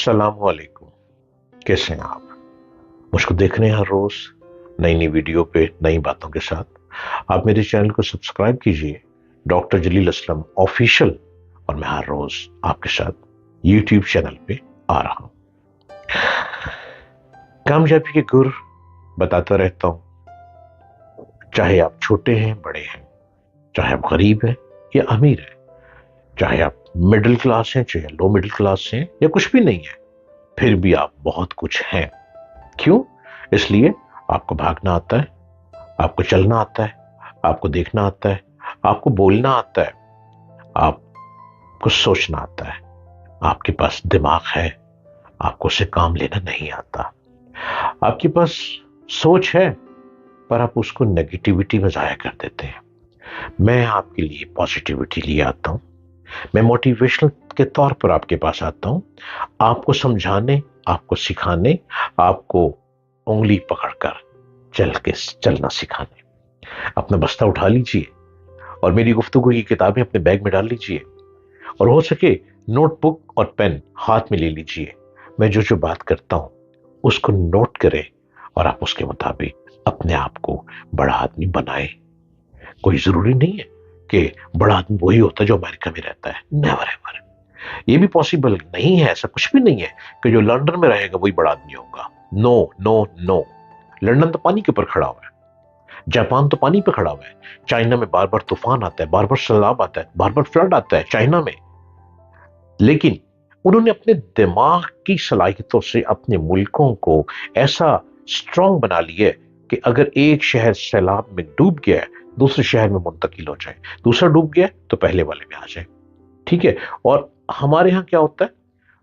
अस्सलाम वालेकुम। कैसे हैं आप? मुझको देख रहे हैं हर रोज नई नई वीडियो पे नई बातों के साथ। आप मेरे चैनल को सब्सक्राइब कीजिए, डॉक्टर जलील असलम ऑफिशियल। और मैं हर रोज आपके साथ यूट्यूब चैनल पे आ रहा हूं। कामयाबी के गुर बताता रहता हूं, चाहे आप छोटे हैं बड़े हैं, चाहे आप गरीब हैं या अमीर हैं, चाहे आप मिडिल क्लास हैं चाहे लो मिडिल क्लास हैं या कुछ भी नहीं है, फिर भी आप बहुत कुछ हैं। क्यों? इसलिए आपको भागना आता है, आपको चलना आता है, आपको देखना आता है, आपको बोलना आता है, आपको सोचना आता है। आपके पास दिमाग है, आपको उससे काम लेना नहीं आता। आपके पास सोच है, पर आप उसको नेगेटिविटी में जाया कर देते हैं। मैं आपके लिए पॉजिटिविटी लिए आता हूं। मैं मोटिवेशनल के तौर पर आपके पास आता हूं, आपको समझाने, आपको सिखाने, आपको उंगली पकड़कर चलना सिखाने। अपना बस्ता उठा लीजिए और मेरी गुफ्तगू की किताबें अपने बैग में डाल लीजिए, और हो सके नोटबुक और पेन हाथ में ले लीजिए। मैं जो जो बात करता हूं उसको नोट करें और आप उसके मुताबिक अपने आप को बड़ा आदमी बनाए। कोई जरूरी नहीं है कि बड़ा आदमी वही होता है जो अमेरिका में रहता है। Never ever. ये भी पॉसिबल नहीं है, ऐसा कुछ भी नहीं है कि जो लंदन में रहेगा वही बड़ा आदमी होगा। No no no. लंदन तो पानी के ऊपर खड़ा हुआ है, जापान तो पानी पे खड़ा हुआ है, चाइना में बार बार तूफान आता है, बार बार सैलाब आता है, बार बार फ्लड आता है चाइना में, लेकिन उन्होंने अपने दिमाग की सलाहियतों से अपने मुल्कों को ऐसा स्ट्रांग बना लिया है कि अगर एक शहर सैलाब में डूब गया है, दूसरे शहर में मुंतकिल हो जाए, दूसरा डूब गया तो पहले वाले में आ जाए। ठीक है। और हमारे यहाँ क्या होता है,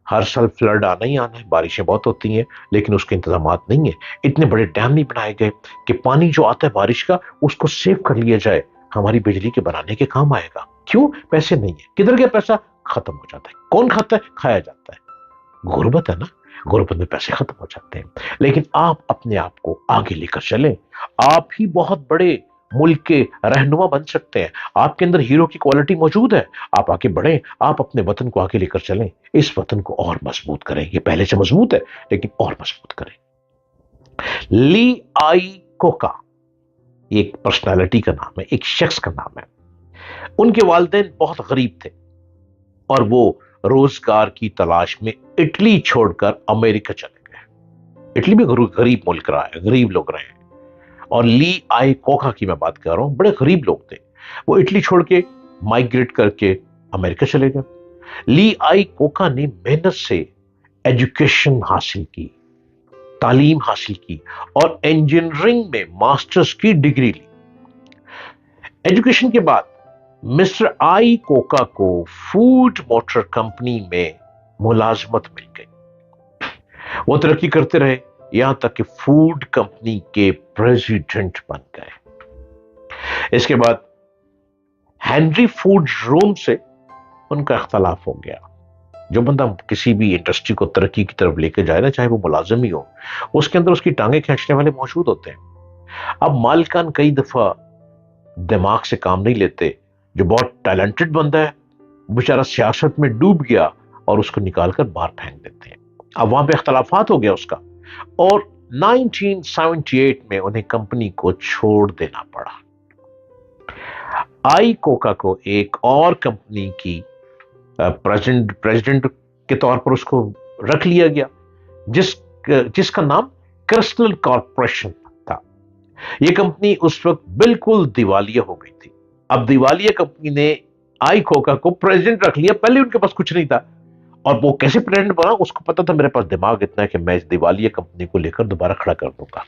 हर साल फ्लड आना ही आना है, बारिशें बहुत होती हैं, लेकिन उसके इंतजामात नहीं है। इतने बड़े डैम नहीं बनाए गए कि पानी जो आता है बारिश का उसको सेव कर लिया जाए, हमारी बिजली के बनाने के काम आएगा। क्यों? पैसे नहीं है। किधर गया पैसा? खत्म हो जाता है। कौन खाता है? खाया जाता है। गुर्बत है ना, गुर्बत में पैसे खत्म हो जाते हैं। लेकिन आप अपने आप को आगे लेकर चलें, आप ही बहुत बड़े मुल्क के रहनुमा बन सकते हैं। आपके अंदर हीरो की क्वालिटी मौजूद है, आप आगे बढ़ें, आप अपने वतन को आगे लेकर चलें, इस वतन को और मजबूत करें। ये पहले से मजबूत है लेकिन और मजबूत करें। ली आई कोका एक पर्सनालिटी का नाम है, एक शख्स का नाम है। उनके वालिदैन बहुत गरीब थे और वो रोजगार की तलाश में इटली छोड़कर अमेरिका चले गए। इटली भी गरीब मुल्क रहा है, गरीब लोग रहे हैं। और ली आई कोका की मैं बात कर रहा हूं, बड़े गरीब लोग थे। वो इटली छोड़ के माइग्रेट करके अमेरिका चले गए। ली आई कोका ने मेहनत से एजुकेशन हासिल की, तालीम हासिल की और इंजीनियरिंग में मास्टर्स की डिग्री ली। एजुकेशन के बाद मिस्टर आई कोका को फूड मोटर कंपनी में मुलाजमत मिल गई। वो तरक्की करते रहे, यहां तक कि फूड कंपनी के प्रेसिडेंट बन गए। इसके बाद हेनरी फूड रूम से उनका इख्तलाफ हो गया। जो बंदा किसी भी इंडस्ट्री को तरक्की की तरफ लेकर जाए ना, चाहे वो मुलाजिम ही हो, उसके अंदर उसकी टांगे खींचने वाले मौजूद होते हैं। अब मालिकान कई दफा दिमाग से काम नहीं लेते। जो बहुत टैलेंटेड बंदा है बेचारा सियासत में डूब गया और उसको निकालकर बाहर फेंक देते हैं। अब वहां पे इख्तलाफात हो गया उसका, और 1978 में उन्हें कंपनी को छोड़ देना पड़ा। आई कोका को एक और कंपनी की प्रेसिडेंट के तौर पर उसको रख लिया गया, जिसका नाम क्रिस्टल कॉर्पोरेशन था। यह कंपनी उस वक्त बिल्कुल दिवालिया हो गई थी। अब दिवालिया कंपनी ने आई कोका को प्रेसिडेंट रख लिया। पहले उनके पास कुछ नहीं था, और वो कैसे प्रेसिडेंट बना उसको पता था, मेरे पास दिमाग इतना है कि मैं इस दिवालिया कंपनी को लेकर दोबारा खड़ा कर दूंगा।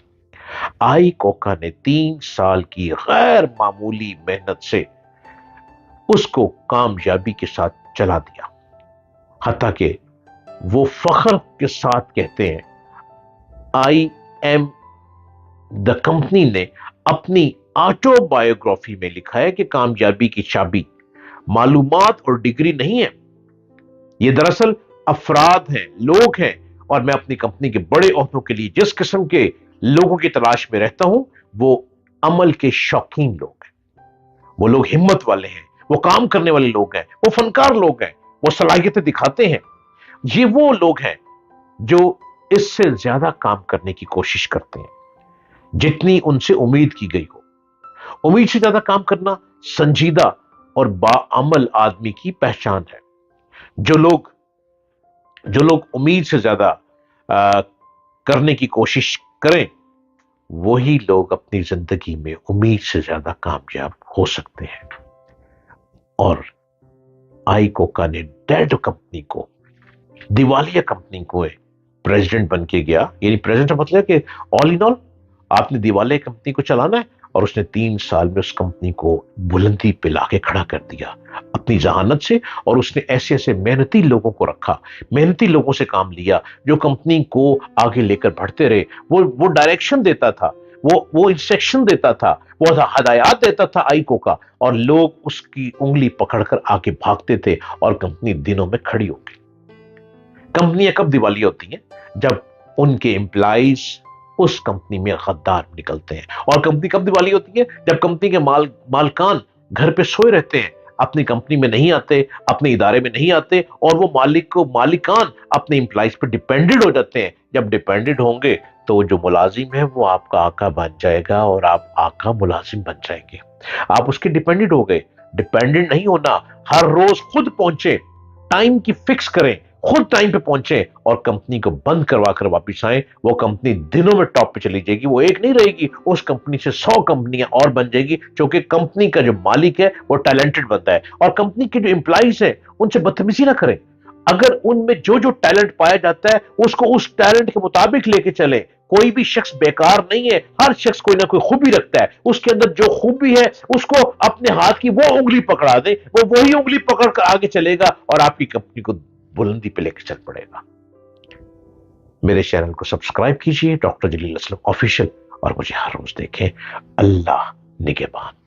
आई कोका ने 3 साल की गैर मामूली मेहनत से उसको कामयाबी के साथ चला दिया। हत्ता कि वो फख्र के साथ कहते हैं, आई एम द कंपनी ने अपनी ऑटोबायोग्राफी में लिखा है कि कामयाबी की चाबी मालूमात और डिग्री नहीं है, ये दरअसल अफराद हैं, लोग हैं। और मैं अपनी कंपनी के बड़े ओहदों के लिए जिस किस्म के लोगों की तलाश में रहता हूं, वो अमल के शौकीन लोग हैं, वो लोग हिम्मत वाले हैं, वो काम करने वाले लोग हैं, वो फनकार लोग हैं, वो सलाहियतें दिखाते हैं। ये वो लोग हैं جو اس سے زیادہ کام کرنے کی کوشش کرتے ہیں جتنی ان سے امید کی گئی ہو۔ امید سے زیادہ کام کرنا سنجیدہ اور باعمل آدمی کی پہچان ہے۔ جو لوگ امید سے زیادہ کرنے کی کوشش کریں، وہی لوگ اپنی زندگی میں امید سے زیادہ کامیاب ہو سکتے ہیں۔ اور آئی کوکا نے ڈیڈ کمپنی کو، دیوالیہ کمپنی کو پریزیڈنٹ بن کے گیا، یعنی پریزیڈنٹ مطلب کہ آل ان آل آپ نے دیوالیہ کمپنی کو چلانا ہے، اور اس نے 3 سال میں اس کمپنی کو بلندی پہ لا کے کھڑا کر دیا اپنی ذہانت سے، اور اس نے ایسے ایسے محنتی لوگوں کو رکھا، محنتی لوگوں سے کام لیا جو کمپنی کو آگے لے کر بڑھتے رہے۔ وہ ڈائریکشن دیتا تھا، وہ انسٹرکشن دیتا تھا، وہ ہدایات دیتا تھا آئی کو کا، اور لوگ اس کی انگلی پکڑ کر آگے بھاگتے تھے، اور کمپنی دنوں میں کھڑی ہو گئی۔ کمپنیاں کب دیوالیہ ہوتی ہیں؟ جب ان کے امپلائیز اس کمپنی میں غدار نکلتے ہیں۔ اور کمپنی کب دیوالیہ ہوتی ہے؟ جب کمپنی کے مالکان گھر پہ سوئے رہتے ہیں، اپنی کمپنی میں نہیں آتے، اپنے ادارے میں نہیں آتے، اور وہ مالکان اپنے امپلائیز پہ ڈیپینڈڈ ہو جاتے ہیں۔ جب ڈیپینڈڈ ہوں گے تو جو ملازم ہے وہ آپ کا آقا بن جائے گا، اور آپ آقا ملازم بن جائیں گے۔ آپ اس کے ڈیپینڈڈ ہو گئے۔ ڈیپینڈنٹ نہیں ہونا، ہر روز خود پہنچے، ٹائم کی فکس کریں، خود ٹائم پہ پہنچے، اور کمپنی کو بند کروا کر واپس آئیں۔ وہ کمپنی دنوں میں ٹاپ پہ چلی جائے گی، وہ ایک نہیں رہے گی، اس کمپنی سے 100 کمپنیاں اور بن جائے گی، کیونکہ کمپنی کا جو مالک ہے وہ ٹیلنٹڈ بنتا ہے۔ اور کمپنی کے جو امپلائیز ہیں ان سے بدتمیزی نہ کریں، اگر ان میں جو ٹیلنٹ پایا جاتا ہے اس کو اس ٹیلنٹ کے مطابق لے کے چلے۔ کوئی بھی شخص بیکار نہیں ہے، ہر شخص کوئی نہ کوئی خوبی رکھتا ہے، اس کے اندر جو خوبی ہے اس کو اپنے ہاتھ کی وہ انگلی پکڑا دے، وہ وہی انگلی پکڑ کر آگے چلے گا، اور آپ کی کمپنی کو بلندی پہ لے کے چل پڑے گا۔ میرے چینل کو سبسکرائب کیجئے، ڈاکٹر جلیل اسلم آفیشیل، اور مجھے ہر روز دیکھیں۔ اللہ نگہبان۔